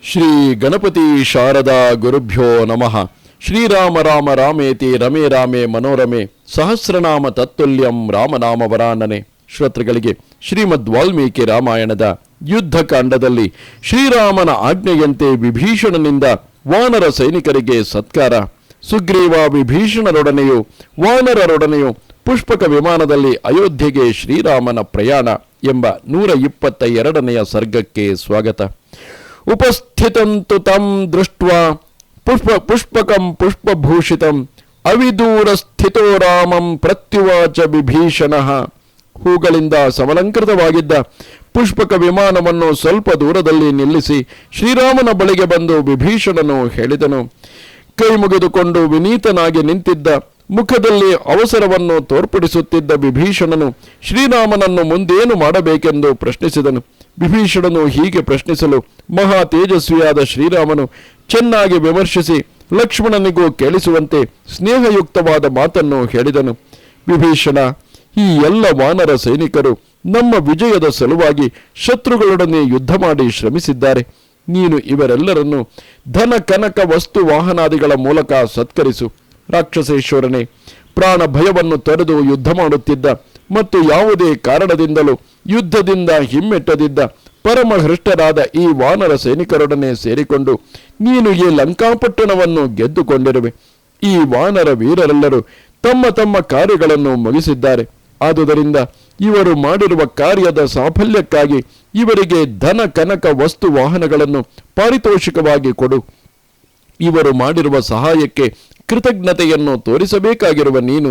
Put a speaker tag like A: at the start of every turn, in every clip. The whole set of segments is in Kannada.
A: ಶ್ರೀ ಗಣಪತಿ ಶಾರದಾ ಗುರುಭ್ಯೋ ನಮಃ. ಶ್ರೀರಾಮ ರಾಮ ರಾಮೇತಿ ರಮೇ ರಾಮೇ ಮನೋರಮೆ ಸಹಸ್ರನಾಮ ತತ್ತುಲ್ಯಂ ರಾಮನಾಮ ವರಾನನೆ. ಶ್ರೋತೃಗಳಿಗೆ ಶ್ರೀಮದ್ ವಾಲ್ಮೀಕಿ ರಾಮಾಯಣದ ಯುದ್ಧಕಾಂಡದಲ್ಲಿ ಶ್ರೀರಾಮನ ಆಜ್ಞೆಯಂತೆ ವಿಭೀಷಣನಿಂದ ವಾನರ ಸೈನಿಕರಿಗೆ ಸತ್ಕಾರ. ಸುಗ್ರೀವ ವಿಭೀಷಣರೊಡನೆಯೂ ವಾನರರೊಡನೆಯೂ ಪುಷ್ಪಕ ವಿಮಾನದಲ್ಲಿ ಅಯೋಧ್ಯೆಗೆ ಶ್ರೀರಾಮನ ಪ್ರಯಾಣ ಎಂಬ 122ನೆಯ ಸರ್ಗಕ್ಕೆ ಸ್ವಾಗತ. ಉಪಸ್ಥಿತಂತು ತಂ ದೃಷ್ಟ್ವಾ ಪುಷ್ಪಕಂ ಪುಷ್ಪಭೂಷಿತಂ ಅವಿದೂರ ಸ್ಥಿತೋ ರಾಮಂ ಪ್ರತ್ಯುವಾಚ ವಿಭೀಷಣಃ. ಹೂಗಳಿಂದ ಸಮಲಂಕೃತವಾಗಿದ್ದ ಪುಷ್ಪಕ ವಿಮಾನವನ್ನು ಸ್ವಲ್ಪ ದೂರದಲ್ಲಿ ನಿಲ್ಲಿಸಿ ಶ್ರೀರಾಮನ ಬಳಿಗೆ ಬಂದು ವಿಭೀಷಣನು ಹೇಳಿದನು. ಕೈ ಮುಗಿದುಕೊಂಡು ವಿನೀತನಾಗಿ ನಿಂತಿದ್ದ, ಮುಖದಲ್ಲಿ ಅವಸರವನ್ನು ತೋರ್ಪಡಿಸುತ್ತಿದ್ದ ವಿಭೀಷಣನು ಶ್ರೀರಾಮನನ್ನು ಮುಂದೇನು ಮಾಡಬೇಕೆಂದು ಪ್ರಶ್ನಿಸಿದನು. ವಿಭೀಷಣನು ಹೀಗೆ ಪ್ರಶ್ನಿಸಲು ಮಹಾ ತೇಜಸ್ವಿಯಾದ ಶ್ರೀರಾಮನು ಚೆನ್ನಾಗಿ ವಿಮರ್ಶಿಸಿ ಲಕ್ಷ್ಮಣನಿಗೂ ಕೇಳಿಸುವಂತೆ ಸ್ನೇಹಯುಕ್ತವಾದ ಮಾತನ್ನು ಹೇಳಿದನು. ವಿಭೀಷಣ, ಈ ಎಲ್ಲ ವಾನರ ಸೈನಿಕರು ನಮ್ಮ ವಿಜಯದ ಸಲುವಾಗಿ ಶತ್ರುಗಳೊಡನೆ ಯುದ್ಧ ಮಾಡಿ ಶ್ರಮಿಸಿದ್ದಾರೆ. ನೀನು ಇವರೆಲ್ಲರನ್ನು ಧನ ಕನಕ ವಸ್ತು ವಾಹನಾದಿಗಳ ಮೂಲಕ ಸತ್ಕರಿಸು. ರಾಕ್ಷಸೇಶ್ವರನೇ, ಪ್ರಾಣ ಭಯವನ್ನು ತೊರೆದು ಯುದ್ಧ ಮಾಡುತ್ತಿದ್ದ ಮತ್ತು ಯಾವುದೇ ಕಾರಣದಿಂದಲೂ ಯುದ್ಧದಿಂದ ಹಿಮ್ಮೆಟ್ಟದಿದ್ದ ಪರಮಹೃಷ್ಟರಾದ ಈ ವಾನರ ಸೈನಿಕರೊಡನೆ ಸೇರಿಕೊಂಡು ನೀನು ಈ ಲಂಕಾಪಟ್ಟಣವನ್ನು ಗೆದ್ದುಕೊಂಡಿರುವೆ. ಈ ವಾನರ ವೀರರೆಲ್ಲರೂ ತಮ್ಮ ತಮ್ಮ ಕಾರ್ಯಗಳನ್ನು ಮುಗಿಸಿದ್ದಾರೆ. ಆದುದರಿಂದ ಇವರು ಮಾಡಿರುವ ಕಾರ್ಯದ ಸಾಫಲ್ಯಕ್ಕಾಗಿ ಇವರಿಗೆ ಧನ ಕನಕ ವಸ್ತು ವಾಹನಗಳನ್ನು ಪಾರಿತೋಷಿಕವಾಗಿ ಕೊಡು. ಇವರು ಮಾಡಿರುವ ಸಹಾಯಕ್ಕೆ ಕೃತಜ್ಞತೆಯನ್ನು ತೋರಿಸಬೇಕಾಗಿರುವ ನೀನು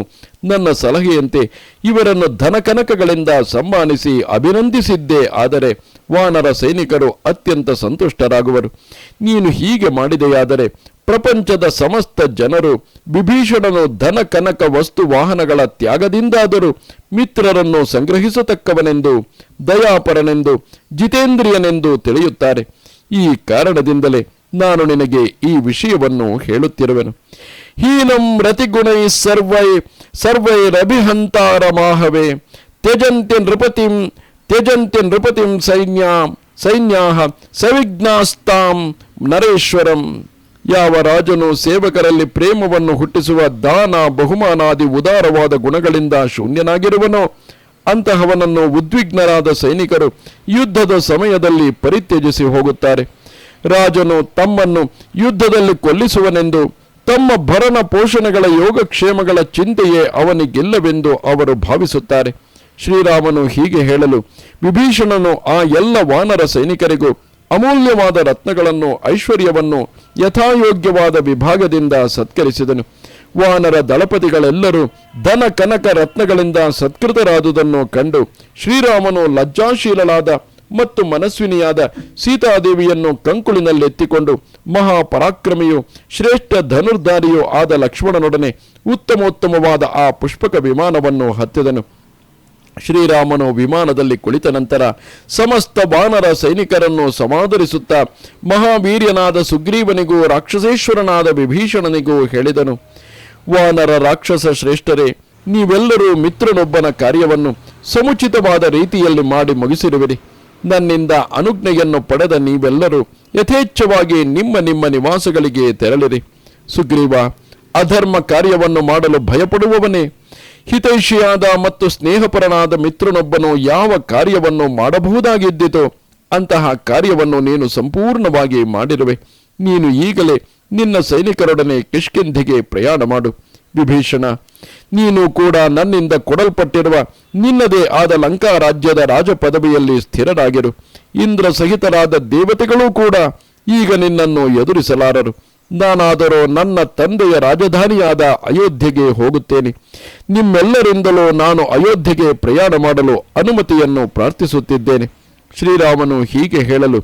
A: ನನ್ನ ಸಲಹೆಯಂತೆ ಇವರನ್ನು ಧನಕನಕಗಳಿಂದ ಸಮ್ಮಾನಿಸಿ ಅಭಿನಂದಿಸಿದ್ದೇ ಆದರೆ ವಾನರ ಸೈನಿಕರು ಅತ್ಯಂತ ಸಂತುಷ್ಟರಾಗುವರು. ನೀನು ಹೀಗೆ ಮಾಡಿದೆಯಾದರೆ ಪ್ರಪಂಚದ ಸಮಸ್ತ ಜನರು ವಿಭೀಷಣನು ಧನ ಕನಕ ವಸ್ತು ವಾಹನಗಳ ತ್ಯಾಗದಿಂದಾದರೂ ಮಿತ್ರರನ್ನು ಸಂಗ್ರಹಿಸತಕ್ಕವನೆಂದು, ದಯಾಪರನೆಂದು, ಜಿತೇಂದ್ರಿಯನೆಂದು ತಿಳಿಯುತ್ತಾರೆ. ಈ ಕಾರಣದಿಂದಲೇ ನಾನು ನಿನಗೆ ಈ ವಿಷಯವನ್ನು ಹೇಳುತ್ತಿರುವೆನು. ಹೀನಂ ರತಿಗುಣೈ ಸರ್ವೈರಭಿಹಂತಾರ ಮಾಹವೇ ತ್ಯಜಂತ್ಯ ನೃಪತಿಂ ಸೈನ್ಯಾಹ ಸವಿಘ್ನಾಸ್ತಾಂ ನರೇಶ್ವರಂ. ಯಾವ ರಾಜನು ಸೇವಕರಲ್ಲಿ ಪ್ರೇಮವನ್ನು ಹುಟ್ಟಿಸುವ ದಾನ ಬಹುಮಾನಾದಿ ಉದಾರವಾದ ಗುಣಗಳಿಂದ ಶೂನ್ಯನಾಗಿರುವನೋ ಅಂತಹವನನ್ನು ಉದ್ವಿಗ್ನರಾದ ಸೈನಿಕರು ಯುದ್ಧದ ಸಮಯದಲ್ಲಿ ಪರಿತ್ಯಜಿಸಿ ಹೋಗುತ್ತಾರೆ. ರಾಜನು ತಮ್ಮನ್ನು ಯುದ್ಧದಲ್ಲಿ ಕೊಲ್ಲಿಸುವನೆಂದು, ತಮ್ಮ ಭರಣ ಪೋಷಣೆಗಳ ಯೋಗಕ್ಷೇಮಗಳ ಚಿಂತೆಯೇ ಅವನಿಗಿಲ್ಲವೆಂದು ಅವರು ಭಾವಿಸುತ್ತಾರೆ. ಶ್ರೀರಾಮನು ಹೀಗೆ ಹೇಳಲು ವಿಭೀಷಣನು ಆ ಎಲ್ಲ ವಾನರ ಸೈನಿಕರಿಗೂ ಅಮೂಲ್ಯವಾದ ರತ್ನಗಳನ್ನು, ಐಶ್ವರ್ಯವನ್ನು ಯಥಾಯೋಗ್ಯವಾದ ವಿಭಾಗದಿಂದ ಸತ್ಕರಿಸಿದನು. ವಾನರ ದಳಪತಿಗಳೆಲ್ಲರೂ ಧನ ಕನಕ ರತ್ನಗಳಿಂದ ಸತ್ಕೃತರಾದುದನ್ನು ಕಂಡು ಶ್ರೀರಾಮನು ಲಜ್ಜಾಶೀಲಳಾದ ಮತ್ತು ಮನಸ್ವಿನಿಯಾದ ಸೀತಾದೇವಿಯನ್ನು ಕಂಕುಳಿನಲ್ಲೆತ್ತಿಕೊಂಡು ಮಹಾಪರಾಕ್ರಮಿಯು ಶ್ರೇಷ್ಠ ಧನುರ್ಧಾರಿಯೂ ಆದ ಲಕ್ಷ್ಮಣನೊಡನೆ ಉತ್ತಮೋತ್ತಮವಾದ ಆ ಪುಷ್ಪಕ ವಿಮಾನವನ್ನು ಹತ್ತಿದನು. ಶ್ರೀರಾಮನು ವಿಮಾನದಲ್ಲಿ ಕುಳಿತ ನಂತರ ಸಮಸ್ತ ವಾನರ ಸೈನಿಕರನ್ನು ಸಮಾದರಿಸುತ್ತಾ ಮಹಾವೀರ್ಯನಾದ ಸುಗ್ರೀವನಿಗೂ ರಾಕ್ಷಸೇಶ್ವರನಾದ ವಿಭೀಷಣನಿಗೂ ಹೇಳಿದನು. ವಾನರ ರಾಕ್ಷಸ ಶ್ರೇಷ್ಠರೇ, ನೀವೆಲ್ಲರೂ ಮಿತ್ರನೊಬ್ಬನ ಕಾರ್ಯವನ್ನು ಸಮುಚಿತವಾದ ರೀತಿಯಲ್ಲಿ ಮಾಡಿ ಮುಗಿಸಿರುವಿರಿ. ನನ್ನಿಂದ ಅನುಜ್ಞೆಯನ್ನು ಪಡೆದ ನೀವೆಲ್ಲರೂ ಯಥೇಚ್ಛವಾಗಿ ನಿಮ್ಮ ನಿಮ್ಮ ನಿವಾಸಗಳಿಗೆ ತೆರಳಿರಿ. ಸುಗ್ರೀವ, ಅಧರ್ಮ ಕಾರ್ಯವನ್ನು ಮಾಡಲು ಭಯಪಡುವವನೇ, ಹಿತೈಷಿಯಾದ ಮತ್ತು ಸ್ನೇಹಪರನಾದ ಮಿತ್ರನೊಬ್ಬನು ಯಾವ ಕಾರ್ಯವನ್ನು ಮಾಡಬಹುದಾಗಿದ್ದಿತೋ ಅಂತಹ ಕಾರ್ಯವನ್ನು ನೀನು ಸಂಪೂರ್ಣವಾಗಿ ಮಾಡಿರುವೆ. ನೀನು ಈಗಲೇ ನಿನ್ನ ಸೈನಿಕರೊಡನೆ ಕಿಷ್ಕಿಂಧೆಗೆ ಪ್ರಯಾಣ ಮಾಡು. ವಿಭೀಷಣ, ನೀನು ಕೂಡ ನನ್ನಿಂದ ಕೊಡಲ್ಪಟ್ಟಿರುವ ನಿನ್ನದೇ ಆದ ಲಂಕಾ ರಾಜ್ಯದ ರಾಜ ಪದವಿಯಲ್ಲಿ ಸ್ಥಿರರಾಗಿರು. ಇಂದ್ರ ಸಹಿತರಾದ ದೇವತೆಗಳೂ ಕೂಡ ಈಗ ನಿನ್ನನ್ನು ಎದುರಿಸಲಾರರು. ನಾನಾದರೂ ನನ್ನ ತಂದೆಯ ರಾಜಧಾನಿಯಾದ ಅಯೋಧ್ಯೆಗೆ ಹೋಗುತ್ತೇನೆ. ನಿಮ್ಮೆಲ್ಲರಿಂದಲೂ ನಾನು ಅಯೋಧ್ಯೆಗೆ ಪ್ರಯಾಣ ಮಾಡಲು ಅನುಮತಿಯನ್ನು ಪ್ರಾರ್ಥಿಸುತ್ತಿದ್ದೇನೆ. ಶ್ರೀರಾಮನು ಹೀಗೆ ಹೇಳಲು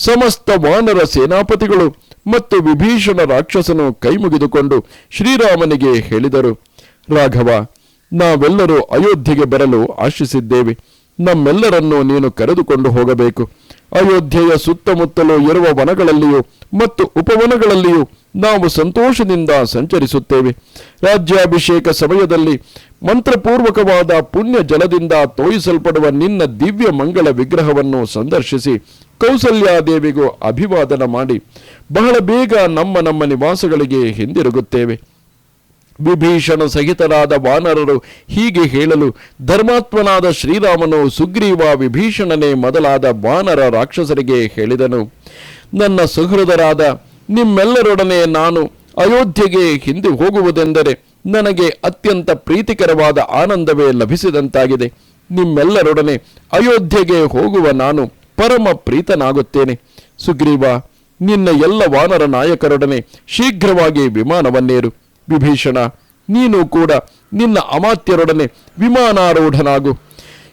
A: ಸಮಸ್ತ ವಾನರ ಸೇನಾಪತಿಗಳು ಮತ್ತು ವಿಭೀಷಣ ರಾಕ್ಷಸನು ಕೈಮುಗಿದುಕೊಂಡು ಶ್ರೀರಾಮನಿಗೆ ಹೇಳಿದರು. ರಾಘವ, ನಾವೆಲ್ಲರೂ ಅಯೋಧ್ಯೆಗೆ ಬರಲು ಆಶಿಸಿದ್ದೇವೆ. ನಮ್ಮೆಲ್ಲರನ್ನೂ ನೀನು ಕರೆದುಕೊಂಡು ಹೋಗಬೇಕು. ಅಯೋಧ್ಯೆಯ ಸುತ್ತಮುತ್ತಲೂ ಇರುವ ವನಗಳಲ್ಲಿಯೂ ಮತ್ತು ಉಪವನಗಳಲ್ಲಿಯೂ ನಾವು ಸಂತೋಷದಿಂದ ಸಂಚರಿಸುತ್ತೇವೆ. ರಾಜ್ಯಾಭಿಷೇಕ ಸಮಯದಲ್ಲಿ ಮಂತ್ರಪೂರ್ವಕವಾದ ಪುಣ್ಯ ಜಲದಿಂದ ತೋಯಿಸಲ್ಪಡುವ ನಿನ್ನ ದಿವ್ಯ ಮಂಗಳ ವಿಗ್ರಹವನ್ನು ಸಂದರ್ಶಿಸಿ ಕೌಸಲ್ಯಾದೇವಿಗೂ ಅಭಿವಾದನ ಮಾಡಿ ಬಹಳ ಬೇಗ ನಮ್ಮ ನಿವಾಸಗಳಿಗೆ ಹಿಂದಿರುಗುತ್ತೇವೆ. ವಿಭೀಷಣ ಸಹಿತರಾದ ವಾನರರು ಹೀಗೆ ಹೇಳಲು ಧರ್ಮಾತ್ಮನಾದ ಶ್ರೀರಾಮನು ಸುಗ್ರೀವ, ವಿಭೀಷಣನೇ ಮೊದಲಾದ ವಾನರ ರಾಕ್ಷಸರಿಗೆ ಹೇಳಿದನು, ನನ್ನ ಸುಹೃದರಾದ ನಿಮ್ಮೆಲ್ಲರೊಡನೆ ನಾನು ಅಯೋಧ್ಯೆಗೆ ಹಿಂದೆ ಹೋಗುವುದೆಂದರೆ ನನಗೆ ಅತ್ಯಂತ ಪ್ರೀತಿಕರವಾದ ಆನಂದವೇ ಲಭಿಸಿದಂತಾಗಿದೆ. ನಿಮ್ಮೆಲ್ಲರೊಡನೆ ಅಯೋಧ್ಯೆಗೆ ಹೋಗುವ ನಾನು ಪರಮ ಪ್ರೀತನಾಗುತ್ತೇನೆ. ಸುಗ್ರೀವ, ನಿನ್ನ ಎಲ್ಲ ವಾನರ ನಾಯಕರೊಡನೆ ಶೀಘ್ರವಾಗಿ ವಿಮಾನವನ್ನೇರು. ವಿಭೀಷಣ, ನೀನು ಕೂಡ ನಿನ್ನ ಅಮಾತ್ಯರೊಡನೆ ವಿಮಾನಾರೂಢನಾಗು.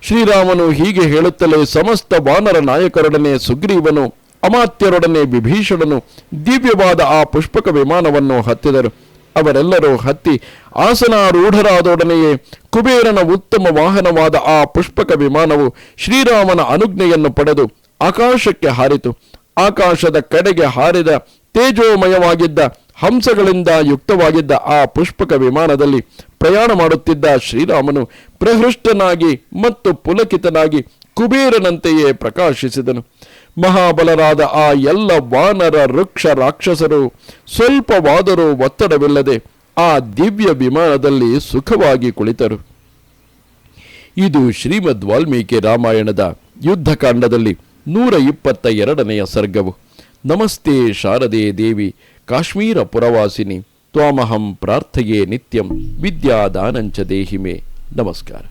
A: ಶ್ರೀರಾಮನು ಹೀಗೆ ಹೇಳುತ್ತಲೇ ಸಮಸ್ತ ವಾನರ ನಾಯಕರೊಡನೆ ಸುಗ್ರೀವನು, ಅಮಾತ್ಯರೊಡನೆ ವಿಭೀಷಣನು ದಿವ್ಯವಾದ ಆ ಪುಷ್ಪಕ ವಿಮಾನವನ್ನು ಹತ್ತಿದರು. ಅವರೆಲ್ಲರೂ ಹತ್ತಿ ಆಸನಾರೂಢರಾದೊಡನೆಯೇ ಕುಬೇರನ ಉತ್ತಮ ವಾಹನವಾದ ಆ ಪುಷ್ಪಕ ವಿಮಾನವು ಶ್ರೀರಾಮನ ಅನುಜ್ಞೆಯನ್ನು ಪಡೆದು ಆಕಾಶಕ್ಕೆ ಹಾರಿತು. ಆಕಾಶದ ಕಡೆಗೆ ಹಾರಿದ ತೇಜೋಮಯವಾಗಿದ್ದ ಹಂಸಗಳಿಂದ ಯುಕ್ತವಾಗಿದ್ದ ಆ ಪುಷ್ಪಕ ವಿಮಾನದಲ್ಲಿ ಪ್ರಯಾಣ ಮಾಡುತ್ತಿದ್ದ ಶ್ರೀರಾಮನು ಪ್ರಹೃಷ್ಟನಾಗಿ ಮತ್ತು ಪುಲಕಿತನಾಗಿ ಕುಬೇರನಂತೆಯೇ ಪ್ರಕಾಶಿಸಿದನು. ಮಹಾಬಲರಾದ ಆ ಎಲ್ಲ ವಾನರ ವೃಕ್ಷ ರಾಕ್ಷಸರು ಸ್ವಲ್ಪವಾದರೂ ಒತ್ತಡವಿಲ್ಲದೆ ಆ ದಿವ್ಯ ವಿಮಾನದಲ್ಲಿ ಸುಖವಾಗಿ ಕುಳಿತರು. ಇದು ಶ್ರೀಮದ್ ವಾಲ್ಮೀಕಿ ರಾಮಾಯಣದ ಯುದ್ಧಕಾಂಡದಲ್ಲಿ 122ನೆಯ ಸರ್ಗವು. ನಮಸ್ತೆ ಶಾರದೆ ದೇವಿ ಕಾಶ್ಮೀರ ಪುರವಾಸಿನಿ ತ್ವಾಮಹಂ ಪ್ರಾರ್ಥಯೇ ನಿತ್ಯಂ ವಿದ್ಯಾದಾನಂಚ ದೇಹಿಮೆ. ನಮಸ್ಕಾರ.